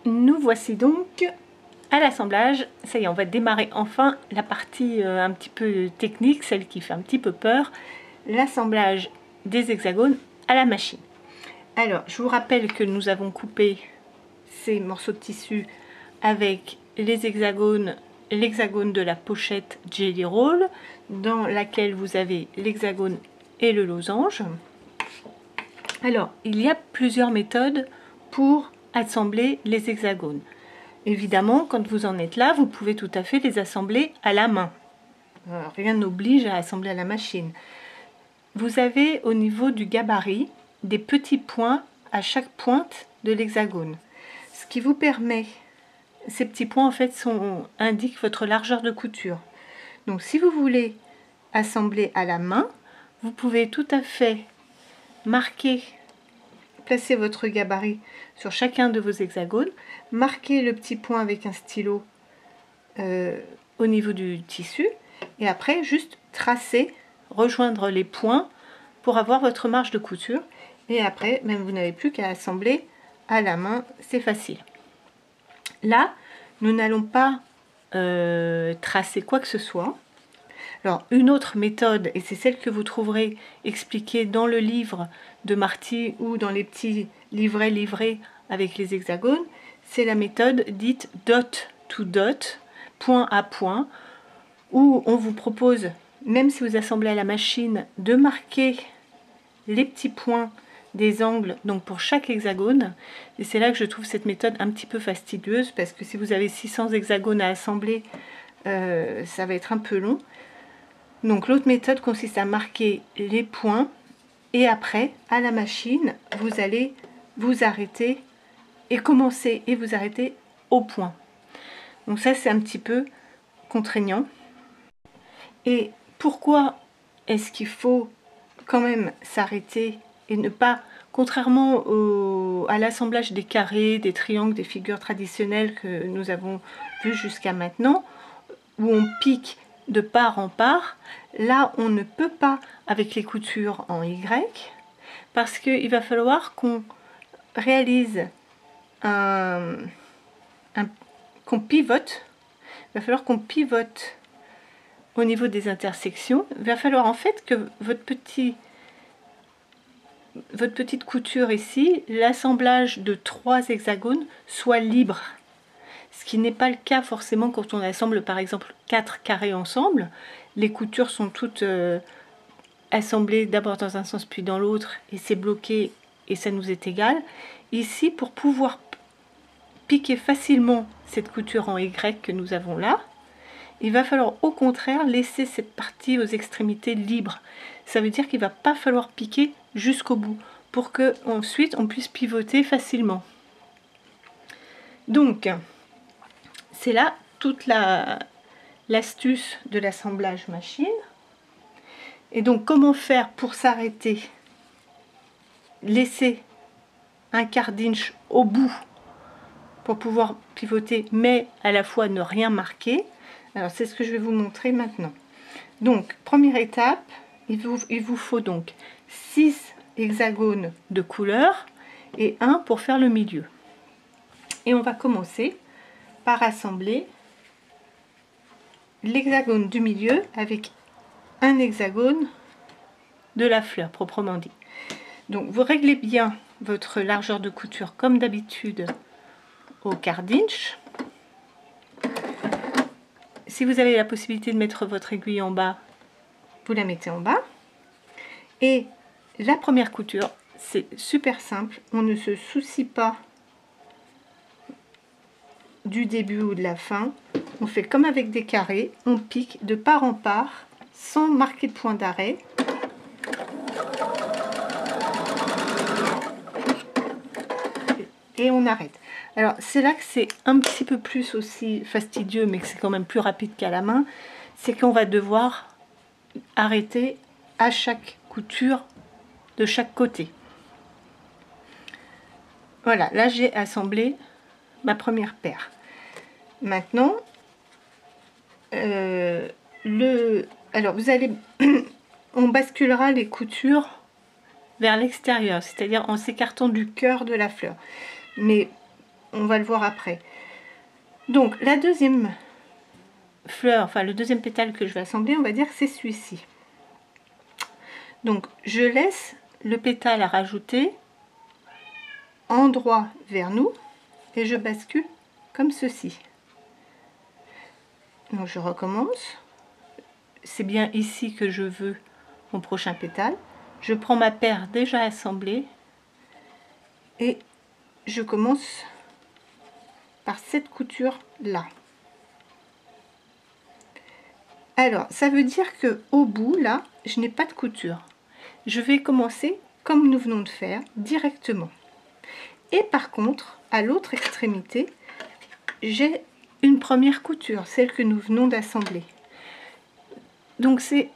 Nous voici donc à l'assemblage. Ça y est, on va démarrer enfin la partie un petit peu technique, celle qui fait un petit peu peur, l'assemblage des hexagones à la machine. Alors, je vous rappelle que nous avons coupé ces morceaux de tissu avec les hexagones, l'hexagone de la pochette Jelly Roll, dans laquelle vous avez l'hexagone et le losange. Alors, il y a plusieurs méthodes pour assembler les hexagones. Évidemment, quand vous en êtes là, vous pouvez tout à fait les assembler à la main. Rien n'oblige à assembler à la machine. Vous avez au niveau du gabarit des petits points à chaque pointe de l'hexagone. Ce qui vous permet, ces petits points en fait indiquent votre largeur de couture. Donc si vous voulez assembler à la main, vous pouvez tout à fait placer votre gabarit sur chacun de vos hexagones, marquer le petit point avec un stylo au niveau du tissu, et après juste tracer, rejoindre les points pour avoir votre marge de couture. Et après, même vous n'avez plus qu'à assembler à la main, c'est facile. Là, nous n'allons pas tracer quoi que ce soit. Alors, une autre méthode, et c'est celle que vous trouverez expliquée dans le livre de Marty ou dans les petits livrets livrés avec les hexagones, c'est la méthode dite dot to dot, point à point, où on vous propose, même si vous assemblez à la machine, de marquer les petits points des angles, donc pour chaque hexagone. Et c'est là que je trouve cette méthode un petit peu fastidieuse, parce que si vous avez 600 hexagones à assembler, ça va être un peu long. Donc l'autre méthode consiste à marquer les points et après, à la machine, vous allez vous arrêter et commencer et vous arrêter au point. Donc ça, c'est un petit peu contraignant. Et pourquoi est-ce qu'il faut quand même s'arrêter et ne pas, contrairement à l'assemblage des carrés, des triangles, des figures traditionnelles que nous avons vues jusqu'à maintenant, où on pique de part en part, là on ne peut pas avec les coutures en Y, parce qu'il va falloir qu'on réalise qu'on pivote, il va falloir qu'on pivote au niveau des intersections. Il va falloir en fait que votre petite couture ici, l'assemblage de 3 hexagones soit libre. Ce qui n'est pas le cas forcément quand on assemble par exemple 4 carrés ensemble. Les coutures sont toutes assemblées d'abord dans un sens puis dans l'autre et c'est bloqué et ça nous est égal. Ici, pour pouvoir piquer facilement cette couture en Y que nous avons là, il va falloir au contraire laisser cette partie aux extrémités libres. Ça veut dire qu'il ne va pas falloir piquer jusqu'au bout pour que ensuite on puisse pivoter facilement. Donc, c'est là toute l'astuce de l'assemblage machine. Et donc, comment faire pour s'arrêter? Laisser un quart d'inch au bout pour pouvoir pivoter, mais à la fois ne rien marquer. Alors, c'est ce que je vais vous montrer maintenant. Donc, première étape, il vous faut donc 6 hexagones de couleur et 1 pour faire le milieu. Et on va commencer par assembler l'hexagone du milieu avec un hexagone de la fleur proprement dit. Donc vous réglez bien votre largeur de couture comme d'habitude au quart d'inch. Si vous avez la possibilité de mettre votre aiguille en bas, vous la mettez en bas. Et la première couture, c'est super simple, on ne se soucie pas du début ou de la fin. On fait comme avec des carrés, on pique de part en part sans marquer de point d'arrêt. Et on arrête. Alors c'est là que c'est un petit peu plus aussi fastidieux, mais que c'est quand même plus rapide qu'à la main, c'est qu'on va devoir arrêter à chaque couture de chaque côté. Voilà, là j'ai assemblé ma première paire. Maintenant, alors vous allez, on basculera les coutures vers l'extérieur, c'est-à-dire en s'écartant du cœur de la fleur. Mais on va le voir après. Donc la deuxième fleur, enfin le deuxième pétale que je vais assembler, on va dire que c'est celui-ci. Donc je laisse le pétale à rajouter endroit vers nous et je bascule comme ceci. Donc je recommence. C'est bien ici que je veux mon prochain pétale. Je prends ma paire déjà assemblée et je commence par cette couture là. Alors ça veut dire que au bout là, je n'ai pas de couture. Je vais commencer comme nous venons de faire directement. Et par contre, à l'autre extrémité, j'ai une première couture, celle que nous venons d'assembler. Donc c'est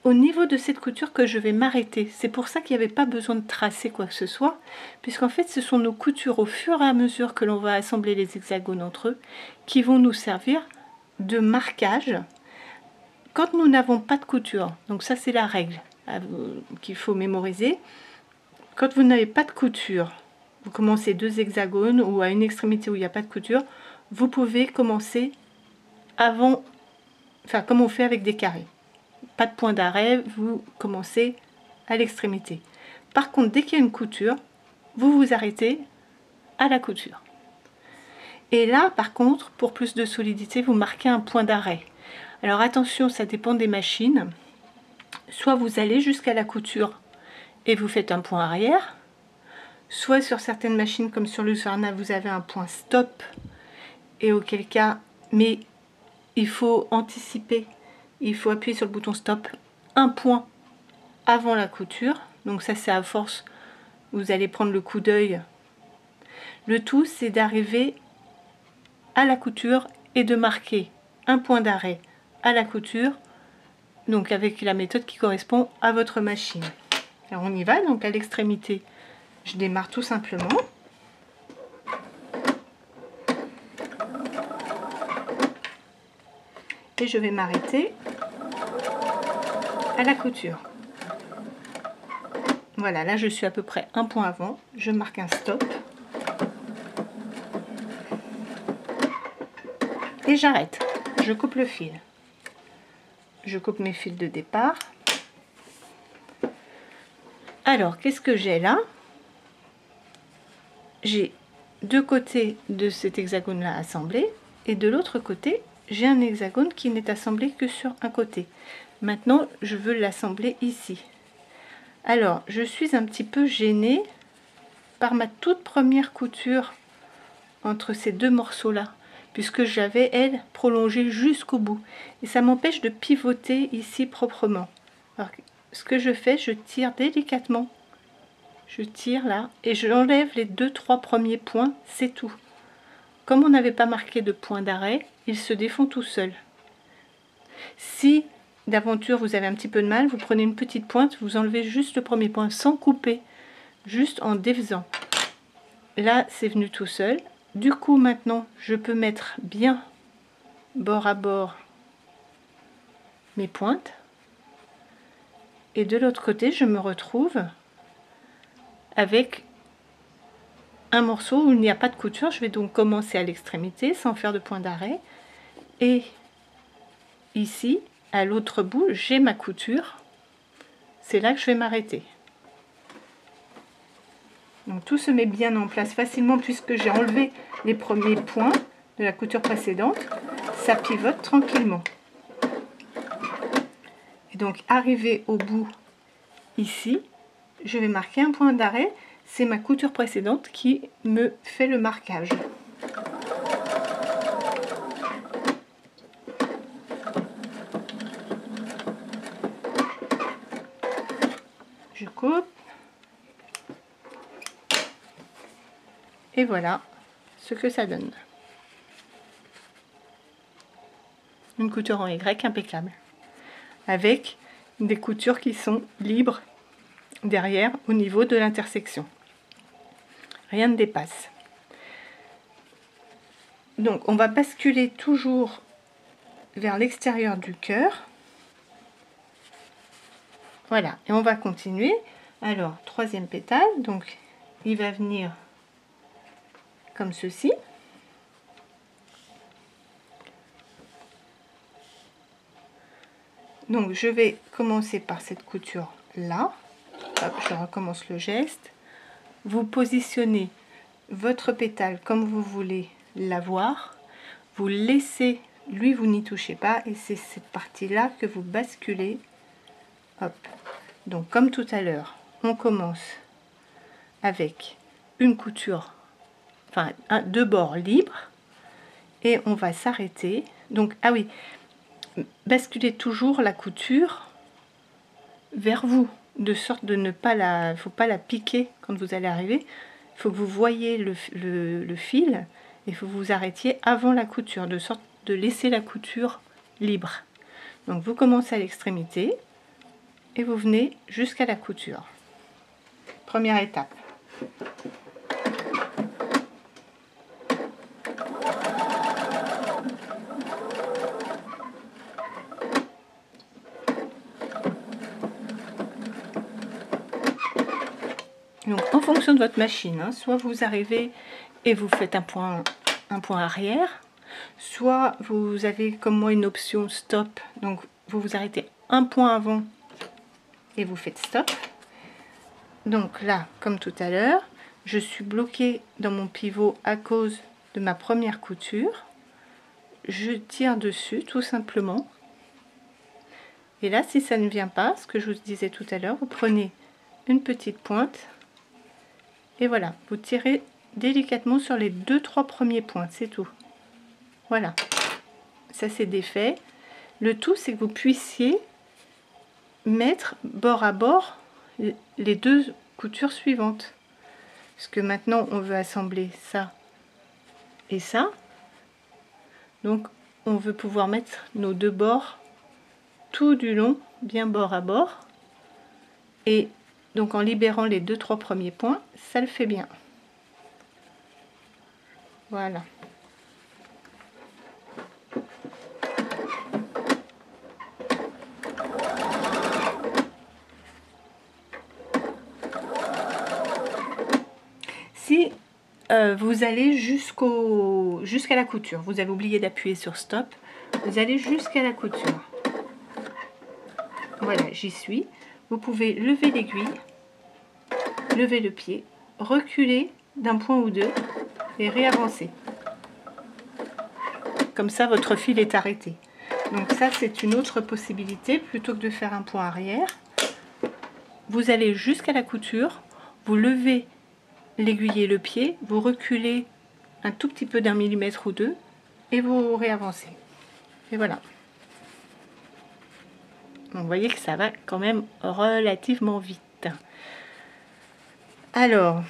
au niveau de cette couture que je vais m'arrêter. C'est pour ça qu'il n'y avait pas besoin de tracer quoi que ce soit, puisqu'en fait ce sont nos coutures au fur et à mesure que l'on va assembler les hexagones entre eux qui vont nous servir de marquage quand nous n'avons pas de couture. Donc ça c'est la règle qu'il faut mémoriser. Quand vous n'avez pas de couture, vous commencez deux hexagones ou à une extrémité où il n'y a pas de couture, vous pouvez commencer avant, enfin comme on fait avec des carrés. Pas de point d'arrêt, vous commencez à l'extrémité. Par contre, dès qu'il y a une couture, vous vous arrêtez à la couture. Et là, par contre, pour plus de solidité, vous marquez un point d'arrêt. Alors attention, ça dépend des machines. Soit vous allez jusqu'à la couture et vous faites un point arrière, soit sur certaines machines comme sur le Husqvarna, vous avez un point stop, et auquel cas, mais il faut anticiper, il faut appuyer sur le bouton stop un point avant la couture. Donc ça c'est à force, vous allez prendre le coup d'œil. Le tout c'est d'arriver à la couture et de marquer un point d'arrêt à la couture, donc avec la méthode qui correspond à votre machine. Alors on y va, donc à l'extrémité, je démarre tout simplement. Et je vais m'arrêter à la couture. Voilà, là je suis à peu près un point avant, je marque un stop. Et j'arrête, je coupe le fil. Je coupe mes fils de départ. Alors, qu'est-ce que j'ai là? J'ai deux côtés de cet hexagone-là assemblé, et de l'autre côté, j'ai un hexagone qui n'est assemblé que sur un côté. Maintenant, je veux l'assembler ici. Alors, je suis un petit peu gênée par ma toute première couture entre ces deux morceaux-là, puisque j'avais, elle, prolongée jusqu'au bout. Et ça m'empêche de pivoter ici proprement. Alors, ce que je fais, je tire délicatement. Je tire là et je enlève les 2-3 premiers points, c'est tout. Comme on n'avait pas marqué de point d'arrêt, ils se défont tout seuls. Si d'aventure vous avez un petit peu de mal, vous prenez une petite pointe, vous enlevez juste le premier point sans couper, juste en défaisant. Là, c'est venu tout seul. Du coup, maintenant, je peux mettre bien bord à bord mes pointes. Et de l'autre côté, je me retrouve avec un morceau où il n'y a pas de couture. Je vais donc commencer à l'extrémité sans faire de point d'arrêt. Et ici, à l'autre bout, j'ai ma couture. C'est là que je vais m'arrêter. Donc tout se met bien en place facilement puisque j'ai enlevé les premiers points de la couture précédente. Ça pivote tranquillement. Et donc arrivé au bout ici, je vais marquer un point d'arrêt. C'est ma couture précédente qui me fait le marquage. Je coupe. Et voilà ce que ça donne. Une couture en Y impeccable. Avec des coutures qui sont libres derrière au niveau de l'intersection. Rien ne dépasse. Donc on va basculer toujours vers l'extérieur du cœur. Voilà, et on va continuer. Alors, troisième pétale, donc il va venir comme ceci. Donc je vais commencer par cette couture là. Hop, je recommence le geste. Vous positionnez votre pétale comme vous voulez l'avoir. Vous laissez, lui vous n'y touchez pas, et c'est cette partie là que vous basculez. Hop. Donc comme tout à l'heure, on commence avec une couture, enfin deux bords libres, et on va s'arrêter. Donc ah oui, basculez toujours la couture vers vous, de sorte de ne pas la, faut pas la piquer quand vous allez arriver. Il faut que vous voyez le fil, et il faut que vous arrêtiez avant la couture, de sorte de laisser la couture libre. Donc vous commencez à l'extrémité et vous venez jusqu'à la couture. Première étape. Donc en fonction de votre machine, hein, soit vous arrivez et vous faites un point arrière, soit vous avez comme moi une option stop, donc vous vous arrêtez un point avant et vous faites stop. Donc là, comme tout à l'heure, je suis bloquée dans mon pivot à cause de ma première couture. Je tire dessus tout simplement. Et là, si ça ne vient pas, ce que je vous disais tout à l'heure, vous prenez une petite pointe et voilà, vous tirez délicatement sur les 2-3 premiers points, c'est tout. Voilà, ça c'est défait. Le tout, c'est que vous puissiez mettre bord à bord les deux coutures suivantes. Parce que maintenant, on veut assembler ça et ça. Donc, on veut pouvoir mettre nos deux bords tout du long, bien bord à bord. Et donc, en libérant les 2-3 premiers points, ça le fait bien. Voilà. Si vous allez jusqu'à la couture, vous avez oublié d'appuyer sur stop, vous allez jusqu'à la couture. Voilà, j'y suis. Vous pouvez lever l'aiguille, lever le pied, reculer d'un point ou deux et réavancer. Comme ça, votre fil est arrêté. Donc ça, c'est une autre possibilité. Plutôt que de faire un point arrière, vous allez jusqu'à la couture, vous levez l'aiguille et le pied, vous reculez un tout petit peu d'1 millimètre ou deux et vous réavancez. Et voilà. Donc, vous voyez que ça va quand même relativement vite. Alors,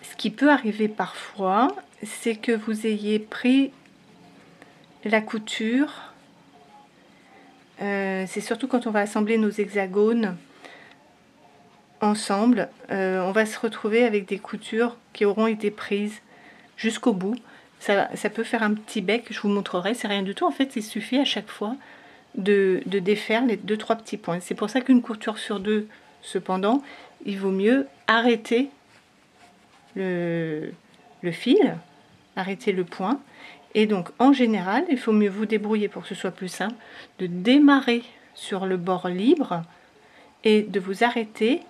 ce qui peut arriver parfois, c'est que vous ayez pris la couture. C'est surtout quand on va assembler nos hexagones ensemble, on va se retrouver avec des coutures qui auront été prises jusqu'au bout. Ça peut faire un petit bec, je vous montrerai, c'est rien du tout. En fait, il suffit à chaque fois de défaire les 2-3 petits points. C'est pour ça qu'une couture sur deux, cependant, il vaut mieux arrêter le fil, arrêter le point. Et donc, en général, il faut mieux vous débrouiller pour que ce soit plus simple, de démarrer sur le bord libre et de vous arrêter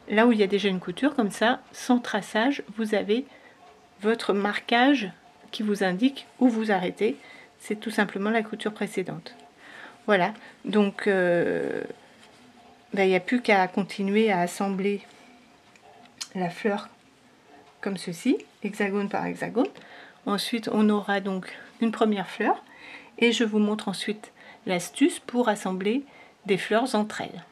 là où il y a déjà une couture. Comme ça, sans traçage, vous avez votre marquage qui vous indique où vous arrêtez. C'est tout simplement la couture précédente. Voilà, donc il n'y a plus qu'à continuer à assembler la fleur comme ceci, hexagone par hexagone. Ensuite, on aura donc une première fleur et je vous montre ensuite l'astuce pour assembler des fleurs entre elles.